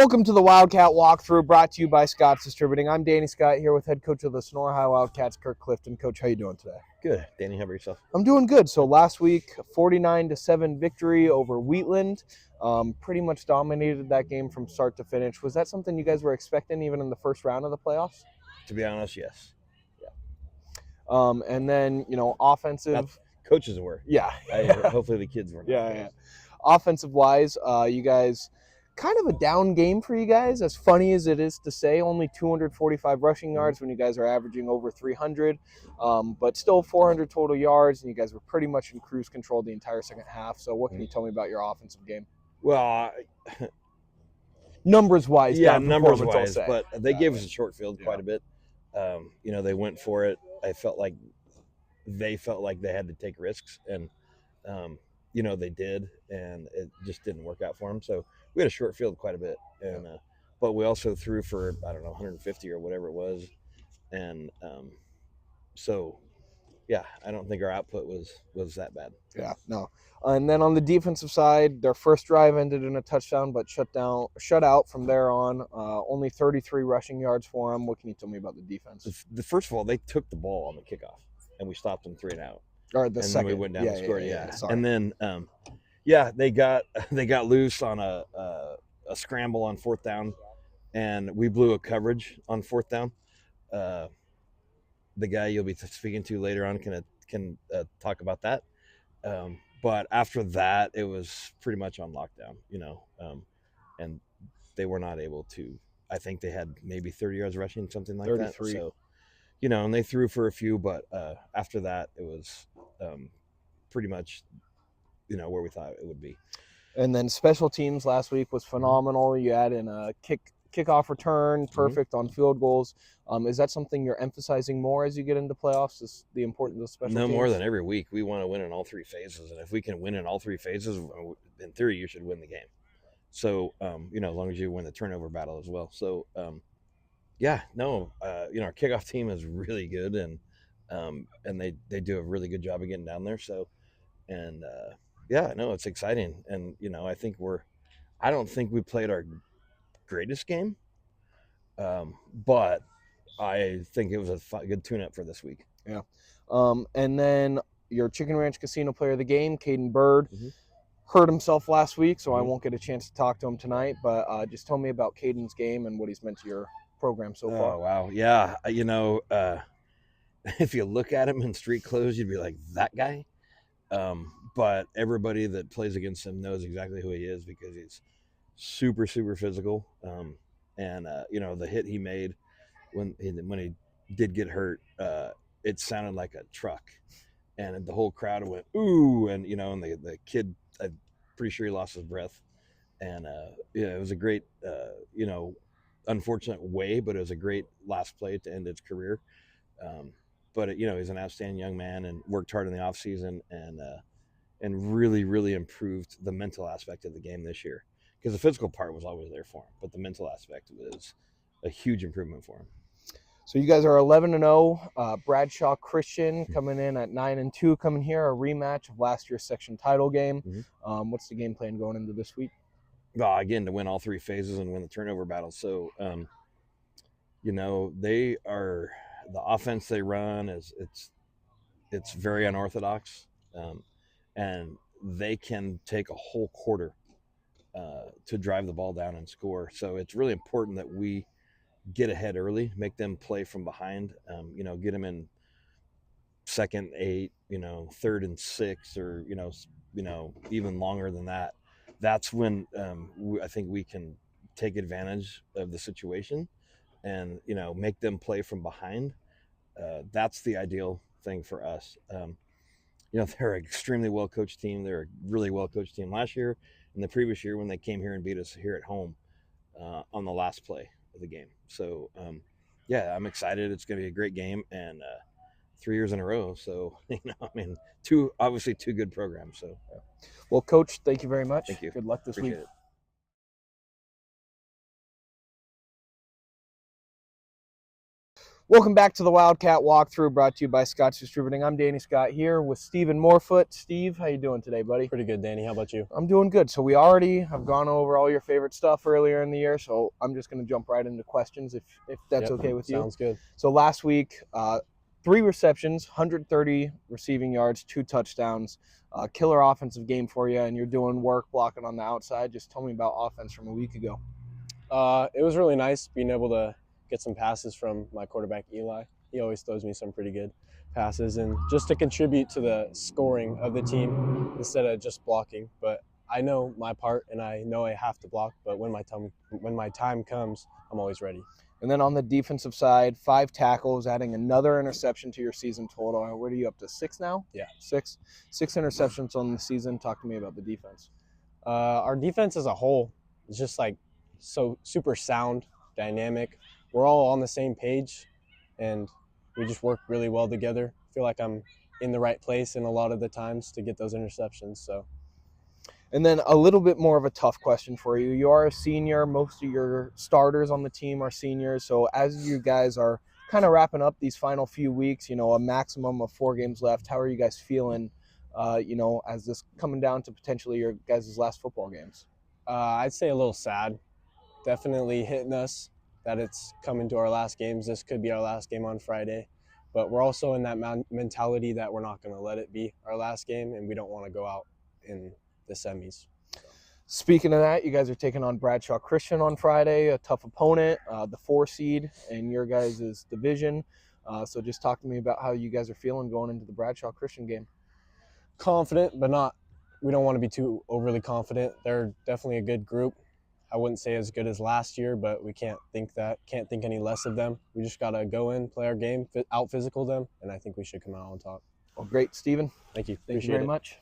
Welcome to the Wildcat Walkthrough, brought to you by Scott's Distributing. I'm Danny Scott here with head coach of the Sonora Wildcats, Kirk Clifton. Coach, how you doing today? Good. Danny, how about yourself? I'm doing good. So last week, 49-7 victory over Wheatland. Pretty much dominated that game from start to finish. Was that something you guys were expecting even in the first round of the playoffs? To be honest, yes. And then, offensive. Coaches were. Yeah. Hopefully the kids were not. Yeah. Offensive-wise, you guys, kind of a down game for you guys, as funny as it is to say. Only 245 rushing yards when you guys are averaging over 300, but still 400 total yards, and you guys were pretty much in cruise control the entire second half. So what can you tell me about your offensive game? Well, numbers-wise, numbers-wise, but they gave us a short field quite a bit. They went for it. I felt like they had to take risks, and they did, and it just didn't work out for them. So we had a short field quite a bit, and but we also threw for 150 or whatever it was, and so yeah, I don't think our output was that bad. Yeah, no. And then on the defensive side, their first drive ended in a touchdown, but shut out from there on. Only 33 rushing yards for them. What can you tell me about the defense? First of all, they took the ball on the kickoff, and we stopped them 3 and out. Or the and second. Then we went down and scored. Sorry. And then they got loose on a scramble on 4th down, and we blew a coverage on 4th down. The guy you'll be speaking to later on can talk about that. But after that, it was pretty much on lockdown, and they were not able to. I think they had maybe 30 yards rushing, something like 33. that. So, and they threw for a few, but after that, it was pretty much, where we thought it would be. And then special teams last week was phenomenal. You had in a kickoff return, perfect on field goals. Is that something you're emphasizing more as you get into playoffs, is the importance of special teams? No more than every week. We want to win in all 3 phases, and if we can win in all 3 phases, in theory, you should win the game. So, as long as you win the turnover battle as well. So, our kickoff team is really good, and they do a really good job of getting down there. So, and it's exciting, and I don't think we played our greatest game, but I think it was a good tune-up for this week. Yeah. And then your Chicken Ranch Casino player of the game, Caden Bird, hurt himself last week, so I won't get a chance to talk to him tonight, but just tell me about Caden's game and what he's meant to your program so far. Oh, wow. Yeah. If you look at him in street clothes, you'd be like, that guy? But everybody that plays against him knows exactly who he is, because he's super, super physical. The hit he made when he did get hurt, it sounded like a truck, and the whole crowd went ooh, and the kid, I'm pretty sure he lost his breath, and it was a great unfortunate way, but it was a great last play to end his career. But he's an outstanding young man and worked hard in the off season, and really, really improved the mental aspect of the game this year, because the physical part was always there for him, but the mental aspect was a huge improvement for him. So you guys are 11-0. Bradshaw Christian coming in at 9-2, coming here, a rematch of last year's section title game. What's the game plan going into this week? Again, to win all 3 phases and win the turnover battle. So, they are, the offense they run it's very unorthodox, and they can take a whole quarter to drive the ball down and score. So it's really important that we get ahead early, make them play from behind, get them in 2nd 8, 3rd and 6, or even longer than that. That's when I think we can take advantage of the situation and make them play from behind. That's the ideal thing for us. They're an extremely well coached team. They're a really well coached team last year and the previous year when they came here and beat us here at home on the last play of the game. So I'm excited. It's going to be a great game, and 3 years in a row. So two good programs. So well, Coach, thank you very much. Thank you. Good luck this Appreciate week. it. Welcome back to the Wildcat Walkthrough, brought to you by Scott's Distributing. I'm Danny Scott here with Stephen Morfoot. Steve, how you doing today, buddy? Pretty good, Danny. How about you? I'm doing good. So we already have gone over all your favorite stuff earlier in the year, so I'm just going to jump right into questions if that's okay with you. Sounds good. So last week, 3 receptions, 130 receiving yards, 2 touchdowns, killer offensive game for you, and you're doing work blocking on the outside. Just tell me about offense from a week ago. It was really nice being able to get some passes from my quarterback, Eli. He always throws me some pretty good passes, and just to contribute to the scoring of the team instead of just blocking. But I know my part, and I know I have to block, but when my time comes, I'm always ready. And then on the defensive side, 5 tackles, adding another interception to your season total. What are you up to, 6 now? Yeah. 6 interceptions on the season. Talk to me about the defense. Our defense as a whole is just like so super sound, dynamic. We're all on the same page, and we just work really well together. I feel like I'm in the right place in a lot of the times to get those interceptions. So. And then a little bit more of a tough question for you. You are a senior. Most of your starters on the team are seniors. So as you guys are kind of wrapping up these final few weeks, a maximum of 4 games left, how are you guys feeling, as this coming down to potentially your guys' last football games? I'd say a little sad. Definitely hitting us that it's coming to our last games. This could be our last game on Friday. But we're also in that mentality that we're not going to let it be our last game, and we don't want to go out in the semis. Speaking of that, you guys are taking on Bradshaw Christian on Friday, a tough opponent, the 4 seed in your guys' division. So just talk to me about how you guys are feeling going into the Bradshaw Christian game. Confident, but we don't want to be too overly confident. They're definitely a good group. I wouldn't say as good as last year, but we can't think any less of them. We just got to go in, play our game, out physical them, and I think we should come out on top. Well, great, Stephen. Thank you. Thank you very much.